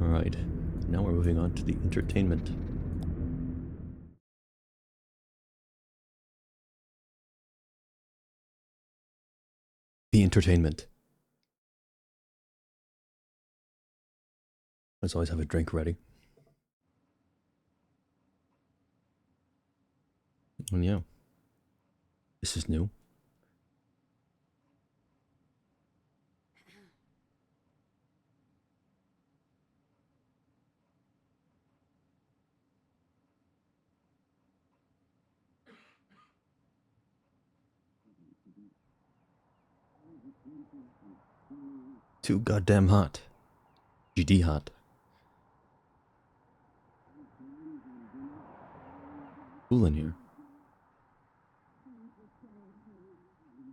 Alright, now we're moving on to the entertainment. The entertainment. Let's always have a drink ready. And yeah, this is new. Too goddamn hot. GD hot. Cool in here.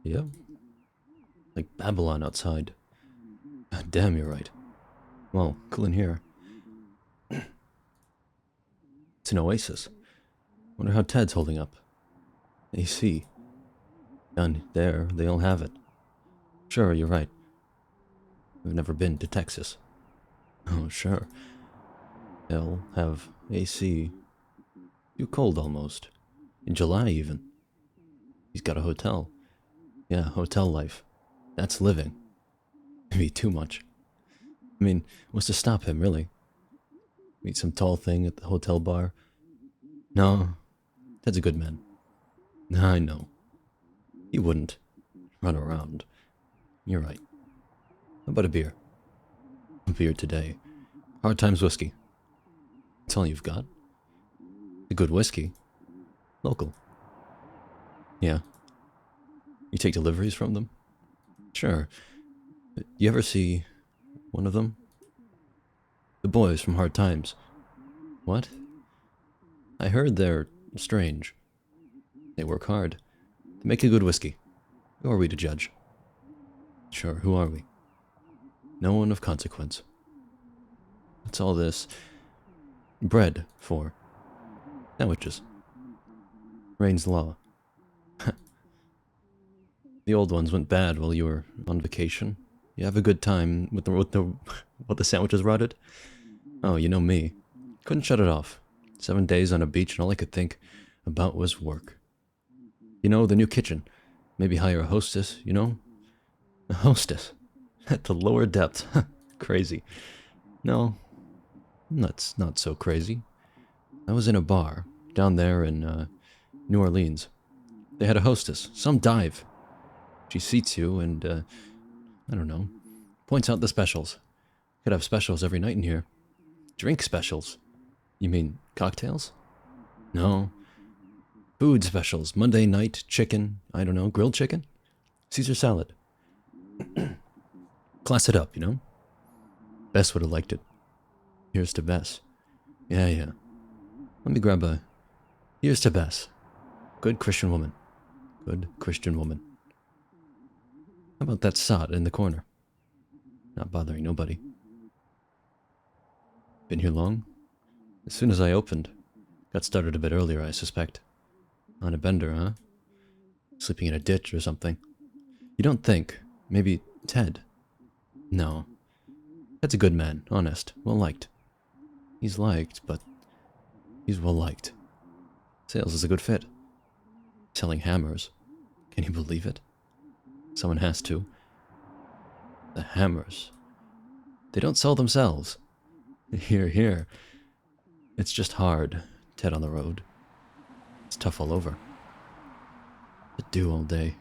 Yep. Like Babylon outside. God damn, you're right. Well, cool in here. It's an oasis. Wonder how Ted's holding up. AC. Down there, they all have it. Sure, you're right. I've never been to Texas. Oh, sure. They'll have AC. Too cold almost. In July, even. He's got a hotel. Yeah, hotel life. That's living. Maybe too much. I mean, what's to stop him, really? Meet some tall thing at the hotel bar? No, Ted's a good man. I know. He wouldn't run around. You're right. How about a beer? A beer today. Hard Times whiskey. That's all you've got? A good whiskey. Local. Yeah. You take deliveries from them? Sure. You ever see one of them? The boys from Hard Times. What? I heard they're strange. They work hard. They make a good whiskey. Who are we to judge? Sure, who are we? No one of consequence. What's all this bread for? Sandwiches. Rain's Law. The old ones went bad while you were on vacation. You have a good time with what the sandwiches rotted? Oh, you know me. Couldn't shut it off. 7 days on a beach and all I could think about was work. You know, the new kitchen. Maybe hire a hostess, you know? A hostess. At the lower depths. Crazy. No, that's not so crazy. I was in a bar down there in New Orleans. They had a hostess, some dive. She seats you and, I don't know, points out the specials. Could have specials every night in here. Drink specials. You mean cocktails? No. Food specials. Monday night chicken. I don't know, grilled chicken? Caesar salad. Class it up, you know? Bess would have liked it. Here's to Bess. Yeah. Let me grab a... Here's to Bess. Good Christian woman. Good Christian woman. How about that sot in the corner? Not bothering nobody. Been here long? As soon as I opened. Got started a bit earlier, I suspect. On a bender, huh? Sleeping in a ditch or something. You don't think. Maybe Ted. No. Ted's a good man, honest, well liked. He's liked, but he's well liked. Sales is a good fit. Selling hammers. Can you believe it? Someone has to. The hammers. They don't sell themselves. Here. It's just hard, Ted on the road. It's tough all over. To do all day.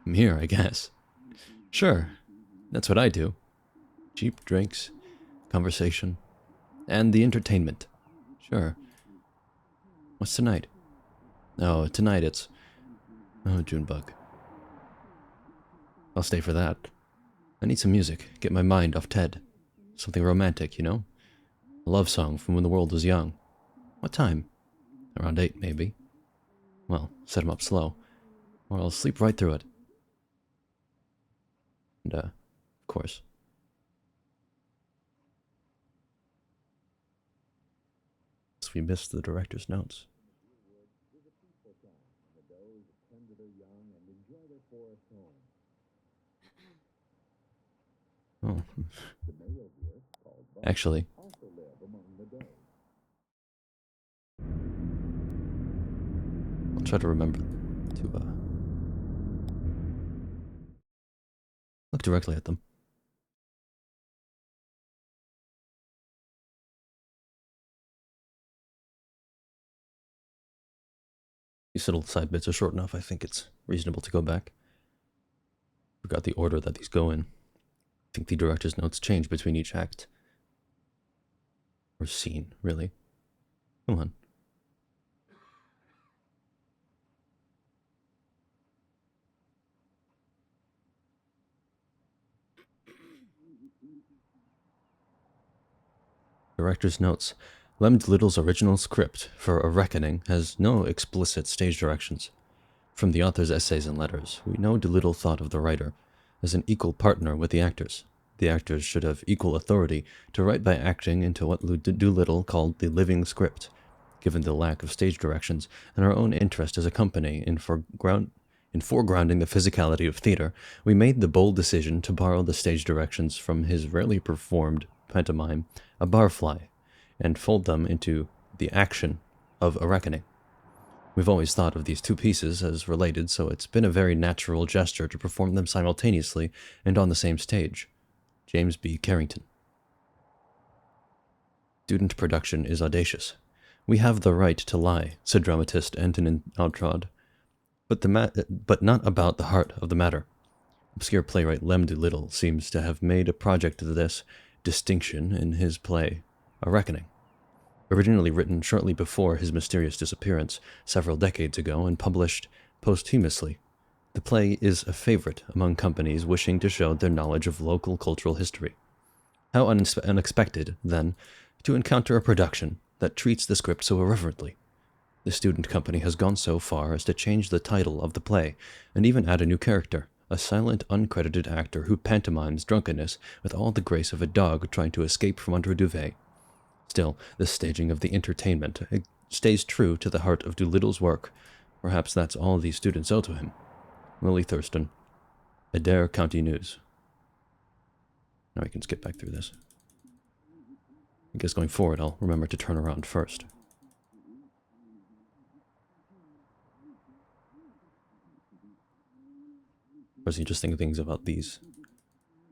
I'm here, I guess. Sure, that's what I do. Cheap drinks, conversation, and the entertainment. Sure. What's tonight? Oh, tonight it's... Oh, Junebug. I'll stay for that. I need some music, get my mind off Ted. Something romantic, you know? A love song from when the world was young. What time? Around 8, maybe. Well, set him up slow, or I'll sleep right through it. And, of course. We missed the director's notes. Oh. Actually, try to remember to look directly at them. These little side bits are short enough, I think it's reasonable to go back. Forgot the order that these go in. I think the director's notes change between each act. Or scene, really. Come on. Director's notes. Lem Little's original script for A Reckoning has no explicit stage directions. From the author's essays and letters, we know Doolittle thought of the writer as an equal partner with the actors. The actors should have equal authority to write by acting into what Doolittle called the living script. Given the lack of stage directions and our own interest as a company in foregrounding the physicality of theater, we made the bold decision to borrow the stage directions from his rarely performed pantomime, A Barfly, and fold them into the action of A Reckoning. We've always thought of these two pieces as related, so it's been a very natural gesture to perform them simultaneously and on the same stage. James B. Carrington. Student production is audacious. We have the right to lie, said dramatist Antonin Outrod, but not about the heart of the matter. Obscure playwright Lem Doolittle seems to have made a project of this distinction in his play, A Reckoning. Originally written shortly before his mysterious disappearance several decades ago and published posthumously, the play is a favorite among companies wishing to show their knowledge of local cultural history. How unexpected, then, to encounter a production that treats the script so irreverently. The student company has gone so far as to change the title of the play and even add a new character, a silent, uncredited actor who pantomimes drunkenness with all the grace of a dog trying to escape from under a duvet. Still, the staging of the entertainment stays true to the heart of Doolittle's work. Perhaps that's all these students owe to him. Lily Thurston, Adair County News. Now we can skip back through this. I guess going forward, I'll remember to turn around first. What's the interesting things about the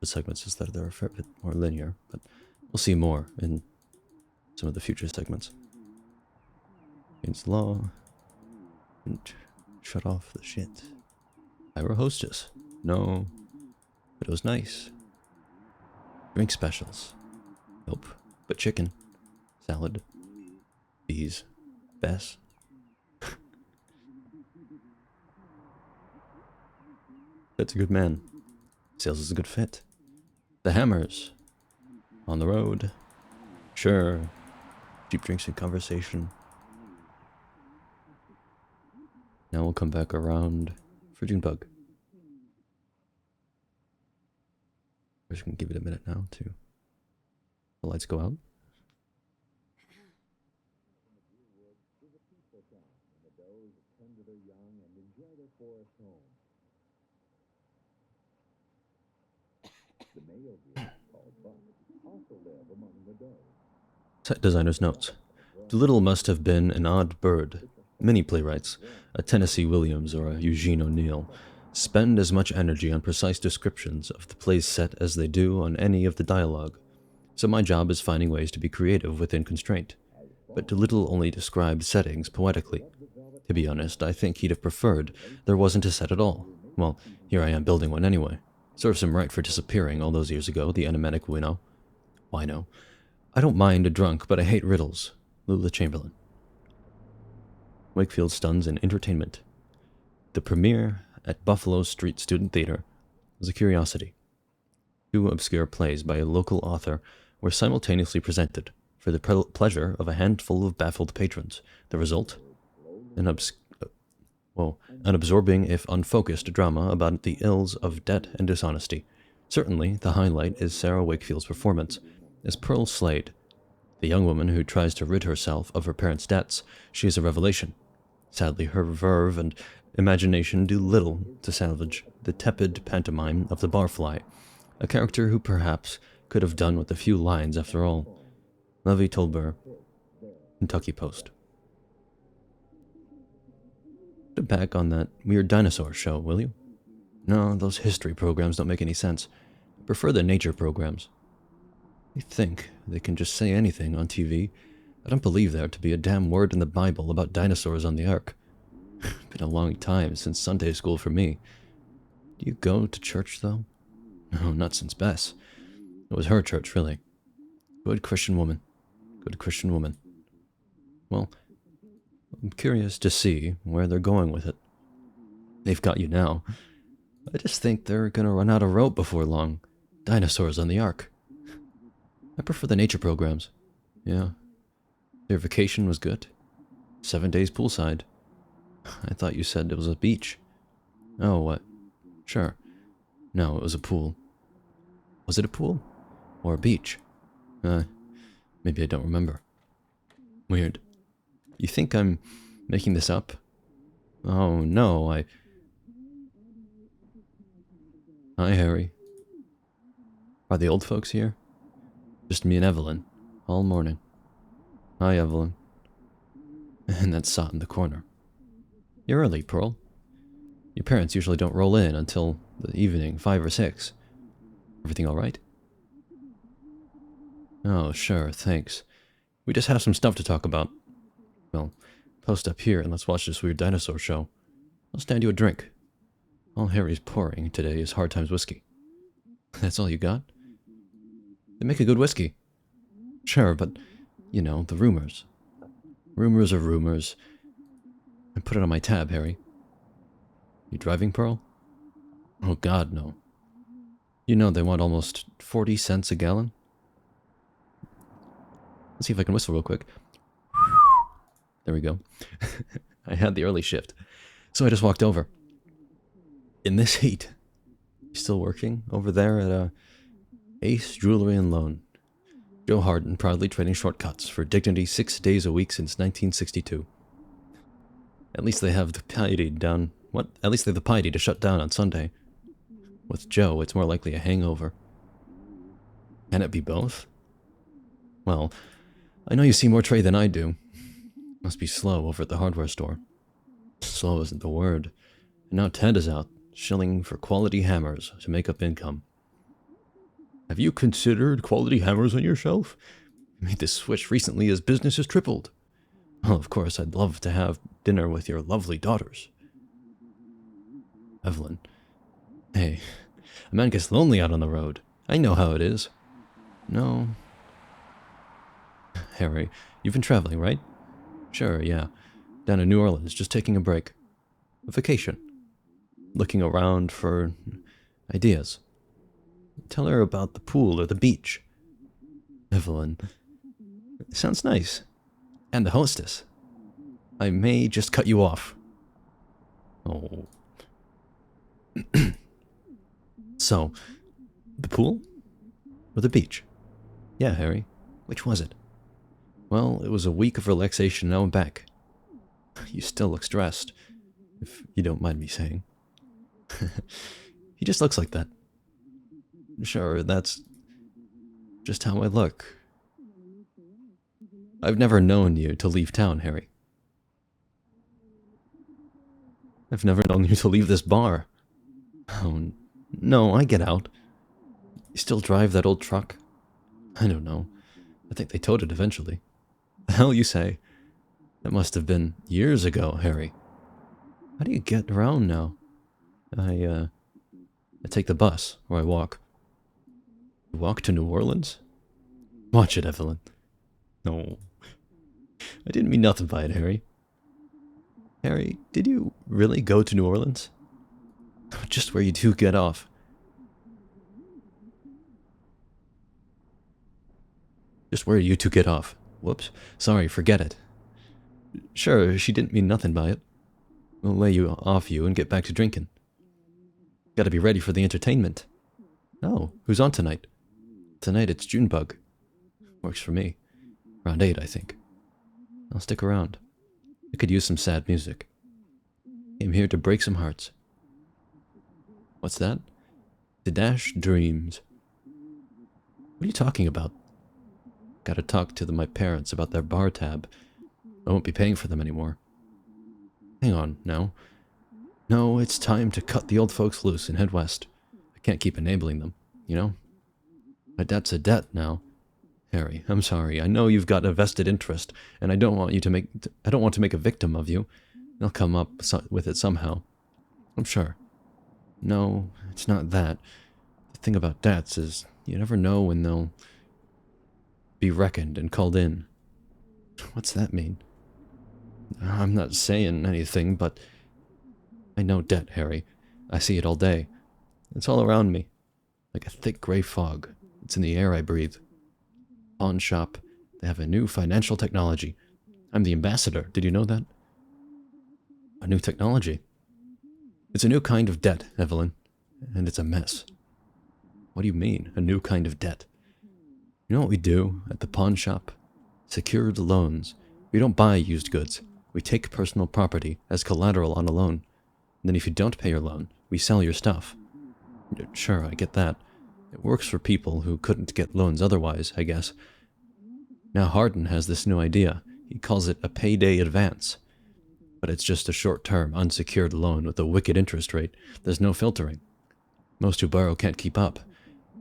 segments is that they're a fair bit more linear, but we'll see more in some of the future segments. Against law. And shut off the shit. Ira hostess. No. But it was nice. Drink specials. Nope. But chicken. Salad. Bees. Bess. That's a good man. Sales is a good fit. The Hammers. On the road. Sure. Cheap drinks and conversation. Now we'll come back around for Junebug. We're just gonna give it a minute now to the lights go out. Set designer's notes. Doolittle must have been an odd bird. Many playwrights, a Tennessee Williams or a Eugene O'Neill, spend as much energy on precise descriptions of the play's set as they do on any of the dialogue. So my job is finding ways to be creative within constraint. But Doolittle only described settings poetically. To be honest, I think he'd have preferred there wasn't a set at all. Well, here I am building one anyway. Serves him right for disappearing all those years ago, the enigmatic wino. Wino. I don't mind a drunk, but I hate riddles. Lula Chamberlain. Wakefield Stuns and Entertainment. The premiere at Buffalo Street Student Theater was a curiosity. Two obscure plays by a local author were simultaneously presented for the pleasure of a handful of baffled patrons. The result? An absorbing if unfocused drama about the ills of debt and dishonesty. Certainly, the highlight is Sarah Wakefield's performance as Pearl Slade. The young woman who tries to rid herself of her parents' debts, she is a revelation. Sadly, her verve and imagination do little to salvage the tepid pantomime of the barfly, a character who perhaps could have done with a few lines after all. Levi Tolber, Kentucky Post. Put it back on that weird dinosaur show, will you? No, those history programs don't make any sense. I prefer the nature programs. They think they can just say anything on TV. I don't believe there to be a damn word in the Bible about dinosaurs on the ark. Been a long time since Sunday school for me. Do you go to church, though? No, not since Bess. It was her church, really. Good Christian woman. Good Christian woman. Well, I'm curious to see where they're going with it. They've got you now. I just think they're gonna run out of rope before long. Dinosaurs on the ark. I prefer the nature programs. Yeah. Their vacation was good. 7 days poolside. I thought you said it was a beach. Oh, what? Sure. No, it was a pool. Was it a pool? Or a beach? Maybe I don't remember. Weird. You think I'm making this up? Oh, no, Hi, Harry. Are the old folks here? Just me and Evelyn. All morning. Hi, Evelyn. And that sot in the corner. You're early, Pearl. Your parents usually don't roll in until the evening, 5 or 6. Everything all right? Oh, sure, thanks. We just have some stuff to talk about. Well, post up here and let's watch this weird dinosaur show. I'll stand you a drink. All Harry's pouring today is Hard Times whiskey. That's all you got? They make a good whiskey. Sure, but, you know, the rumors. Rumors are rumors. I put it on my tab, Harry. You driving, Pearl? Oh, God, no. You know they want almost 40 cents a gallon? Let's see if I can whistle real quick. There we go. I had the early shift, so I just walked over. In this heat. You still working over there at Ace Jewelry and Loan? Joe Harden proudly trading shortcuts for dignity 6 days a week since 1962. At least they have the piety down. What? At least they have the piety to shut down on Sunday. With Joe, it's more likely a hangover. Can it be both? Well, I know you see more trade than I do. Must be slow over at the hardware store. Slow isn't the word. And now Ted is out, shilling for quality hammers to make up income. Have you considered quality hammers on your shelf? Made this switch recently as business has tripled. Well, of course, I'd love to have dinner with your lovely daughters. Evelyn. Hey, a man gets lonely out on the road. I know how it is. No. Harry, you've been traveling, right? Sure, yeah. Down in New Orleans, just taking a break. A vacation. Looking around for ideas. Tell her about the pool or the beach. Evelyn. Sounds nice. And the hostess. I may just cut you off. Oh. So, the pool? Or the beach? Yeah, Harry. Which was it? Well, it was a week of relaxation, now I'm back. You still look stressed, if you don't mind me saying. He just looks like that. Sure, that's just how I look. I've never known you to leave town, Harry. I've never known you to leave this bar. Oh, no, I get out. You still drive that old truck? I don't know. I think they towed it eventually. The hell you say? That must have been years ago, Harry. How do you get around now? I take the bus, or I walk. You walk to New Orleans? Watch it, Evelyn. No. I didn't mean nothing by it, Harry. Harry, did you really go to New Orleans? Just where you do get off. Just where you two get off. Whoops. Sorry, forget it. Sure, she didn't mean nothing by it. We'll lay you off you and get back to drinking. Gotta be ready for the entertainment. Oh, who's on tonight? Tonight it's Junebug. Works for me. Around 8, I think. I'll stick around. I could use some sad music. Came here to break some hearts. What's that? To dash dreams. What are you talking about? Gotta talk to my parents about their bar tab. I won't be paying for them anymore. Hang on, now. No, it's time to cut the old folks loose and head west. I can't keep enabling them, you know? My debt's a debt now. Harry, I'm sorry. I know you've got a vested interest, and I don't want to make a victim of you. They'll come up with it somehow. I'm sure. No, it's not that. The thing about debts is you never know when they'll be reckoned and called in. What's that mean? I'm not saying anything, but I know debt, Harry. I see it all day. It's all around me, like a thick gray fog. It's in the air I breathe. Pawn shop. They have a new financial technology. I'm the ambassador. Did you know that? A new technology? It's a new kind of debt, Evelyn. And it's a mess. What do you mean, a new kind of debt? You know what we do at the pawn shop? Secured loans. We don't buy used goods. We take personal property as collateral on a loan. And then if you don't pay your loan, we sell your stuff. Sure, I get that. It works for people who couldn't get loans otherwise, I guess. Now Hardin has this new idea. He calls it a payday advance. But it's just a short-term, unsecured loan with a wicked interest rate. There's no filtering. Most who borrow can't keep up.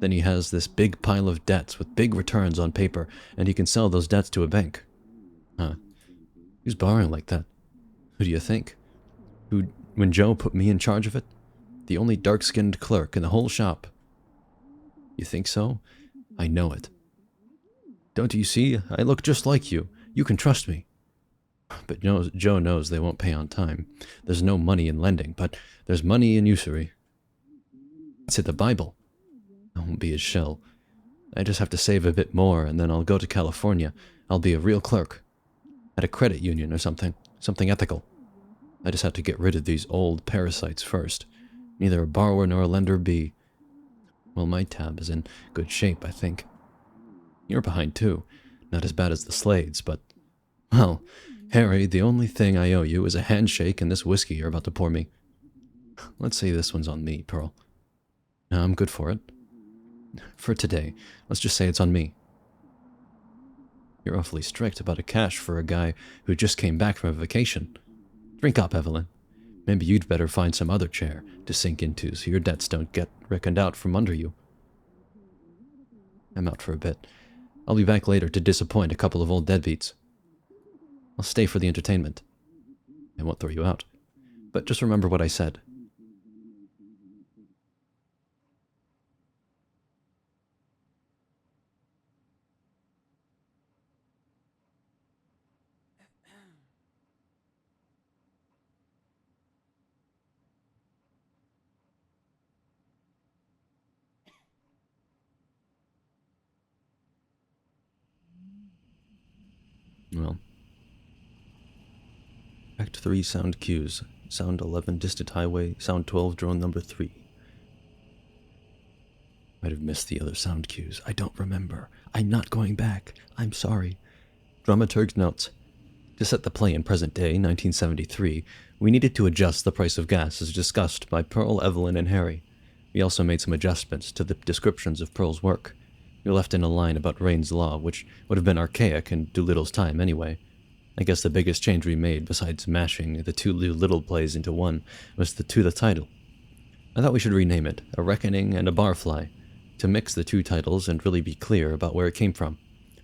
Then he has this big pile of debts with big returns on paper, and he can sell those debts to a bank. Huh. Who's borrowing like that? Who do you think? When Joe put me in charge of it? The only dark-skinned clerk in the whole shop. You think so? I know it. Don't you see? I look just like you. You can trust me. But Joe knows they won't pay on time. There's no money in lending, but there's money in usury. It's in the Bible. I won't be his shell. I just have to save a bit more, and then I'll go to California. I'll be a real clerk. At a credit union or something. Something ethical. I just have to get rid of these old parasites first. Neither a borrower nor a lender be. Well, my tab is in good shape, I think. You're behind too. Not as bad as the Slades, but... Well, Harry, the only thing I owe you is a handshake and this whiskey you're about to pour me. Let's say this one's on me, Pearl. No, I'm good for it. For today, let's just say it's on me. You're awfully strict about a cash for a guy who just came back from a vacation. Drink up, Evelyn. Maybe you'd better find some other chair to sink into so your debts don't get reckoned out from under you. I'm out for a bit. I'll be back later to disappoint a couple of old deadbeats. I'll stay for the entertainment. I won't throw you out. But just remember what I said. Well. Act 3 sound cues. Sound 11 distant highway. Sound 12 drone number 3. Might have missed the other sound cues. I don't remember. I'm not going back. I'm sorry. Dramaturg's notes. To set the play in present day, 1973, we needed to adjust the price of gas as discussed by Pearl, Evelyn, and Harry. We also made some adjustments to the descriptions of Pearl's work. We left in a line about Rain's Law, which would have been archaic in Doolittle's time anyway. I guess the biggest change we made, besides mashing the two Doolittle plays into one, was the title. I thought we should rename it A Reckoning and a Barfly, to mix the two titles and really be clear about where it came from.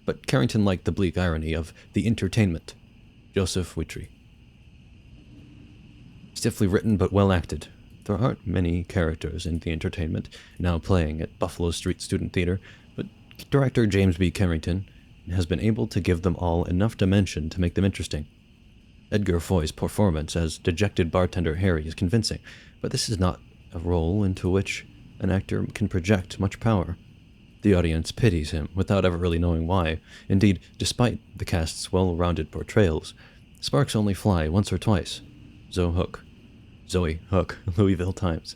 But Carrington liked the bleak irony of The Entertainment. Joseph Witry. Stiffly written but well acted. There aren't many characters in The Entertainment, now playing at Buffalo Street Student Theater, but director James B. Carrington has been able to give them all enough dimension to make them interesting. Edgar Foy's performance as dejected bartender Harry is convincing, but this is not a role into which an actor can project much power. The audience pities him without ever really knowing why. Indeed, despite the cast's well-rounded portrayals, sparks only fly once or twice. Zoe Hook, Louisville Times.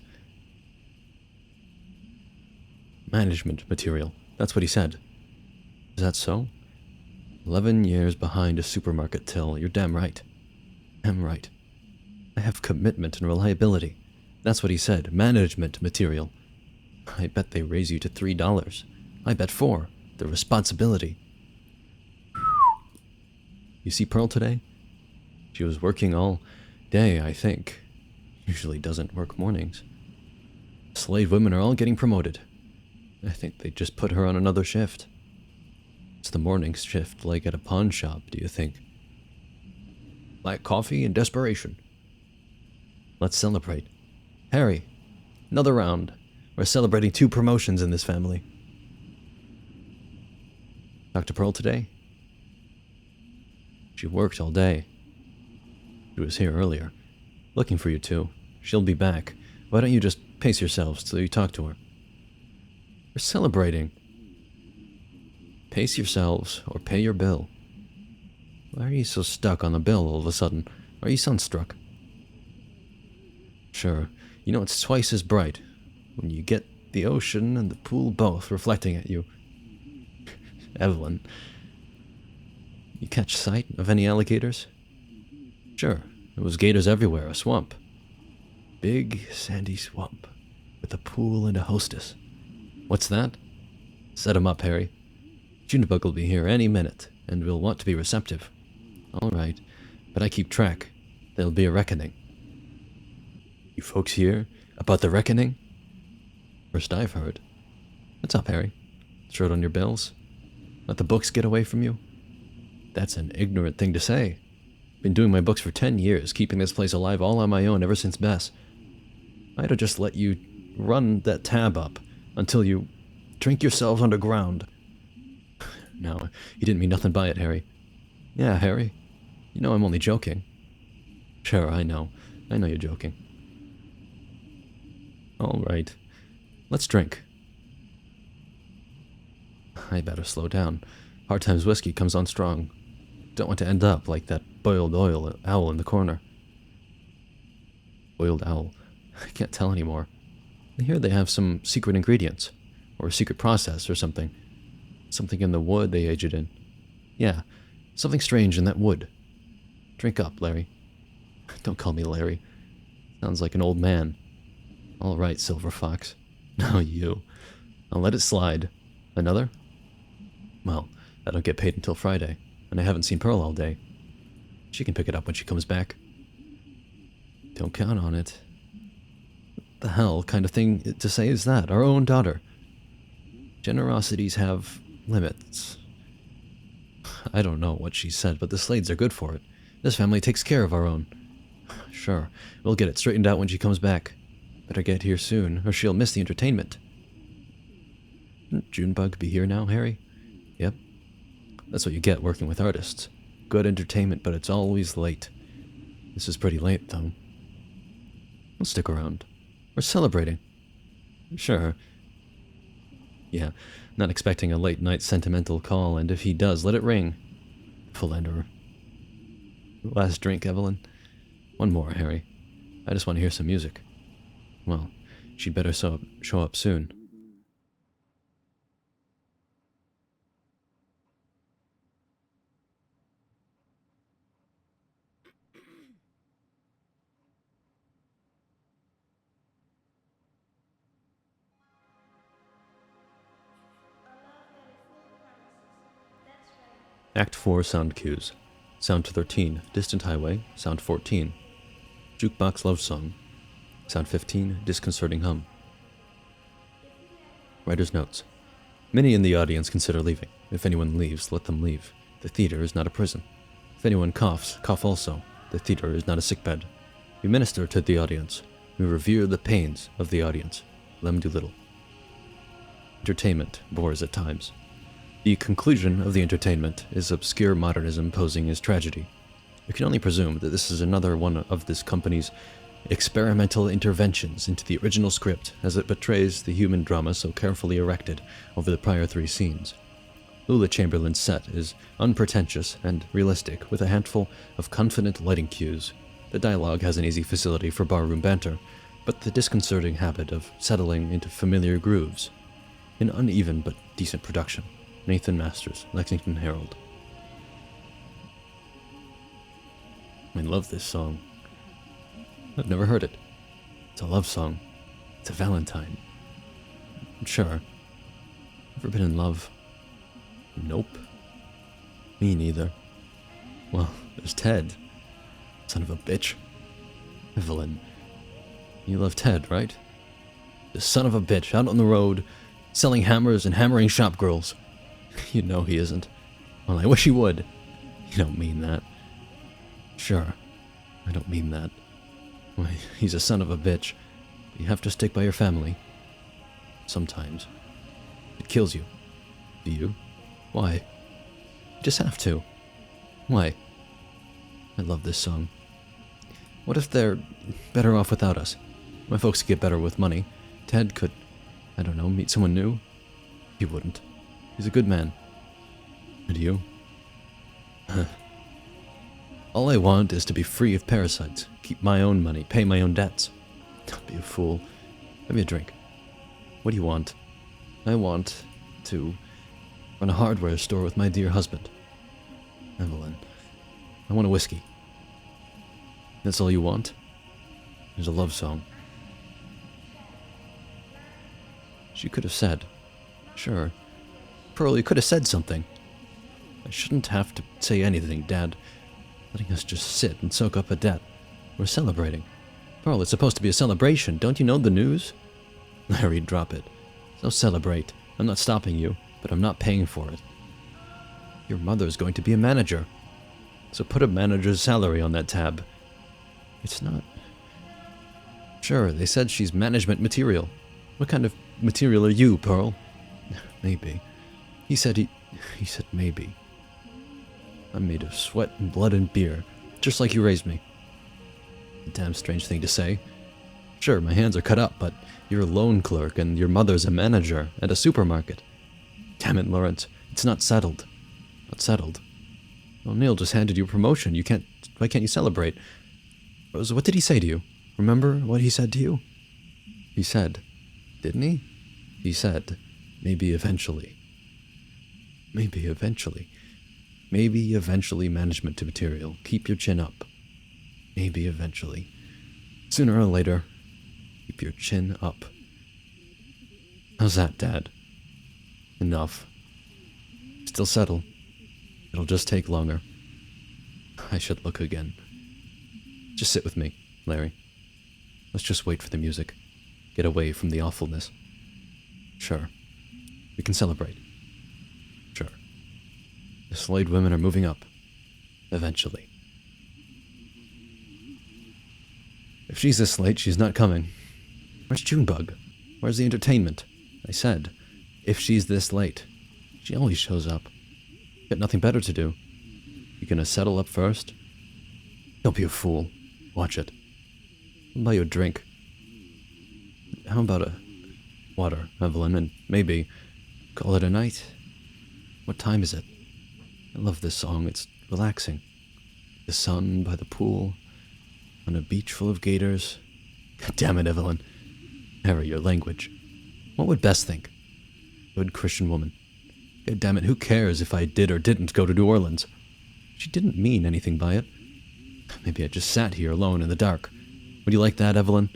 Management material. That's what he said. Is that so? 11 years behind a supermarket till. You're damn right. Damn right. I have commitment and reliability. That's what he said. Management material. I bet they raise you to $3. I bet $4. The responsibility. You see Pearl today? She was working all day, I think. Usually doesn't work mornings. Slave women are all getting promoted. I think they just put her on another shift. It's the morning shift, like at a pawn shop, do you think? Black coffee and desperation. Let's celebrate. Harry, another round. We're celebrating 2 promotions in this family. Dr. Pearl today? She worked all day. She was here earlier, looking for you two. She'll be back. Why don't you just pace yourselves till you talk to her? We're celebrating. Pace yourselves, or pay your bill. Why are you so stuck on the bill all of a sudden? Are you sunstruck? Sure, you know it's twice as bright when you get the ocean and the pool both reflecting at you. Evelyn, you catch sight of any alligators? Sure, there was gators everywhere, a swamp. Big, sandy swamp, with a pool and a hostess. What's that? Set 'em up, Harry. Junebug will be here any minute, and will want to be receptive. All right, but I keep track. There'll be a reckoning. You folks hear about the reckoning? First I've heard. What's up, Harry? Short on your bills? Let the books get away from you? That's an ignorant thing to say. Been doing my books for 10 years, keeping this place alive all on my own ever since Bess. I'd have just let you run that tab up until you drink yourselves underground. No, you didn't mean nothing by it, Harry. Yeah, Harry. You know I'm only joking. Sure, I know. I know you're joking. All right. Let's drink. I better slow down. Hard Times whiskey comes on strong. Don't want to end up like that boiled oil owl in the corner. Boiled owl. I can't tell anymore. I hear they have some secret ingredients, or a secret process or something. Something in the wood they age it in. Yeah, something strange in that wood. Drink up, Larry. Don't call me Larry. Sounds like an old man. All right, Silver Fox. No, you. I'll let it slide. Another? Well, I don't get paid until Friday, and I haven't seen Pearl all day. She can pick it up when she comes back. Don't count on it. What the hell kind of thing to say is that? Our own daughter. Generosities have limits. I don't know what she said, but the Slades are good for it. This family takes care of our own. Sure, we'll get it straightened out when she comes back. Better get here soon, or she'll miss the entertainment. Shouldn't Junebug be here now, Harry? Yep. That's what you get working with artists. Good entertainment, but it's always late. This is pretty late, though. We'll stick around. We're celebrating. Sure. Yeah, not expecting a late-night sentimental call, and if he does, let it ring. Philanderer. Last drink, Evelyn. One more, Harry. I just want to hear some music. Well, she'd better show up soon. Act 4 sound cues. Sound 13, Distant Highway. Sound 14, Jukebox Love Song. Sound 15, Disconcerting Hum. Writer's notes. Many in the audience consider leaving. If anyone leaves, let them leave. The theater is not a prison. If anyone coughs, cough also. The theater is not a sickbed. We minister to the audience. We revere the pains of the audience. Let them do little. Entertainment bores at times. The conclusion of the entertainment is obscure modernism posing as tragedy. We can only presume that this is another one of this company's experimental interventions into the original script as it betrays the human drama so carefully erected over the prior 3 scenes. Lula Chamberlain's set is unpretentious and realistic, with a handful of confident lighting cues. The dialogue has an easy facility for barroom banter, but the disconcerting habit of settling into familiar grooves. An uneven but decent production. Nathan Masters, Lexington Herald. I love this song. I've never heard it. It's a love song. It's a Valentine. Sure. Ever been in love? Nope. Me neither. Well, there's Ted. Son of a bitch. Evelyn, you love Ted, right? The son of a bitch out on the road, selling hammers and hammering shop girls. You know he isn't. Well, I wish he would. You don't mean that. Sure, I don't mean that. Why, he's a son of a bitch. You have to stick by your family. Sometimes. It kills you. Do you? Why? You just have to. Why? I love this song. What if they're better off without us? My folks could get better with money. Ted could, I don't know, meet someone new? He wouldn't. He's a good man. And you? All I want is to be free of parasites, keep my own money, pay my own debts. Don't be a fool. Give me a drink. What do you want? I want to run a hardware store with my dear husband. Evelyn, I want a whiskey. That's all you want? There's a love song. She could have said, sure. Pearl, you could have said something. I shouldn't have to say anything, Dad. Letting us just sit and soak up a debt. We're celebrating. Pearl, it's supposed to be a celebration. Don't you know the news? Larry, drop it. So celebrate. I'm not stopping you, but I'm not paying for it. Your mother's going to be a manager. So put a manager's salary on that tab. It's not... Sure, they said she's management material. What kind of material are you, Pearl? Maybe. He said maybe. I'm made of sweat and blood and beer, just like you raised me. A damn strange thing to say. Sure, my hands are cut up, but you're a loan clerk and your mother's a manager at a supermarket. Damn it, Lawrence, it's not settled. Not settled. Well, Neil just handed you a promotion. Why can't you celebrate? Rose, what did he say to you? Remember what he said to you? He said, didn't he? He said, maybe eventually. Maybe eventually. Maybe eventually management to material. Keep your chin up. Maybe eventually. Sooner or later, keep your chin up. How's that, Dad? Enough. Still settle. It'll just take longer. I should look again. Just sit with me, Larry. Let's just wait for the music. Get away from the awfulness. Sure. We can celebrate. Sure. The Slade women are moving up. Eventually. If she's this late, she's not coming. Where's Junebug? Where's the entertainment? I said, if she's this late. She always shows up. Got nothing better to do. You gonna settle up first? Don't be a fool. Watch it. I'll buy you a drink. How about a water, Evelyn, and maybe call it a night? What time is it? I love this song. It's relaxing. The sun by the pool, on a beach full of gators. God damn it, Evelyn. Harry, your language. What would Bess think? Good Christian woman. God damn it, who cares if I did or didn't go to New Orleans? She didn't mean anything by it. Maybe I just sat here alone in the dark. Would you like that, Evelyn?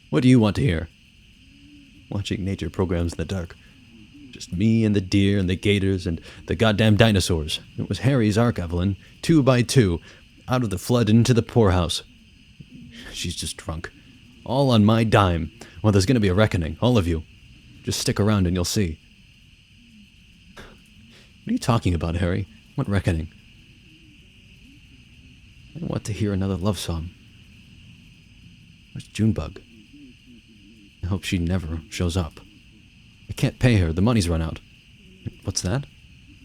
What do you want to hear? Watching nature programs in the dark. Just me and the deer and the gators and the goddamn dinosaurs. It was Harry's ark, Evelyn. 2 by 2. Out of the flood into the poorhouse. She's just drunk. All on my dime. Well, there's going to be a reckoning. All of you. Just stick around and you'll see. What are you talking about, Harry? What reckoning? I want to hear another love song. Where's Junebug? I hope she never shows up. I can't pay her. The money's run out. What's that?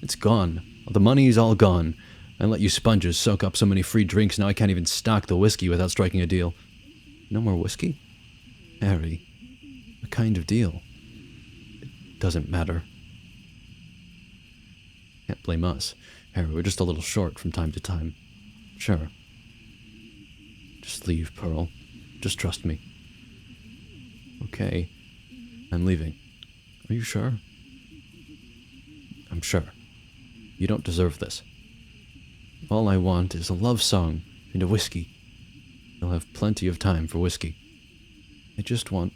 It's gone. The money's all gone. I let you sponges soak up so many free drinks, now I can't even stock the whiskey without striking a deal. No more whiskey? Harry, what kind of deal? It doesn't matter. Can't blame us. Harry, we're just a little short from time to time. Sure. Just leave, Pearl. Just trust me. Okay. I'm leaving. Are you sure? I'm sure. You don't deserve this. All I want is a love song and a whiskey. You'll have plenty of time for whiskey. I just want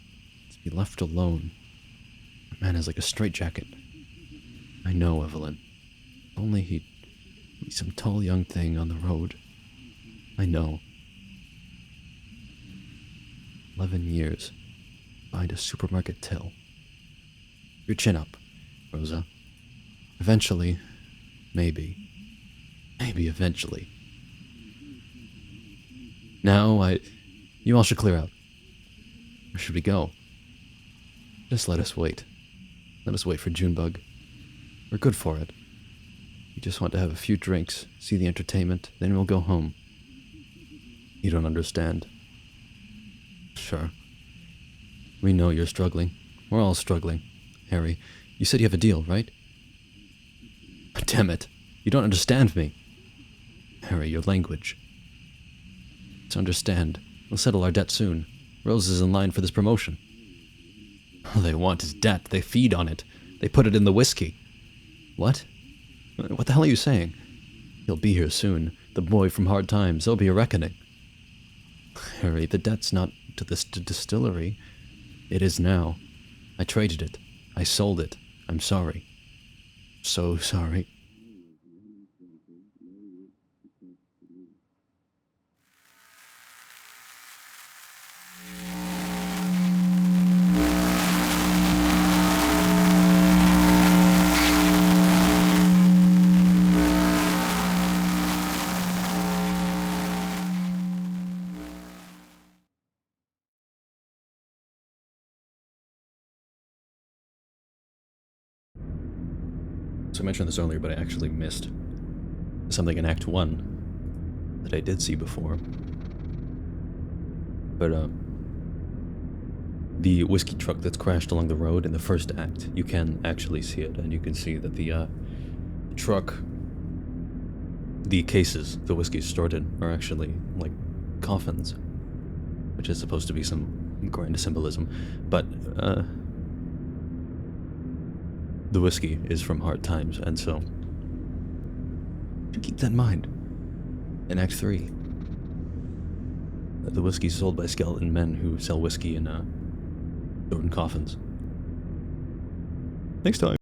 to be left alone. A man is like a straitjacket. I know, Evelyn. Only he'd be some tall young thing on the road. I know. 11 years behind a supermarket till. Your chin up, Rosa. Eventually, maybe eventually. Now, you all should clear out. Where should we go? Just let us wait. Let us wait for Junebug. We're good for it. We just want to have a few drinks, see the entertainment, then we'll go home. You don't understand. Sure. We know you're struggling. We're all struggling. Harry, you said you have a deal, right? Damn it. You don't understand me. Harry, your language. To understand. We'll settle our debt soon. Rose is in line for this promotion. All they want is debt. They feed on it. They put it in the whiskey. What? What the hell are you saying? He'll be here soon. The boy from Hard Times. There'll be a reckoning. Harry, the debt's not to this distillery. It is now. I traded it. I sold it. I'm sorry. So sorry. So I mentioned this earlier, but I actually missed something in Act 1 that I did see before. But, the whiskey truck that's crashed along the road in the first act, you can actually see it, and you can see that the truck, the cases the whiskey's stored in are actually, like, coffins, which is supposed to be some grand symbolism, but, the whiskey is from Hard Times, and so keep that in mind. In Act 3, the whiskey's sold by skeleton men who sell whiskey in stored in coffins. Next time.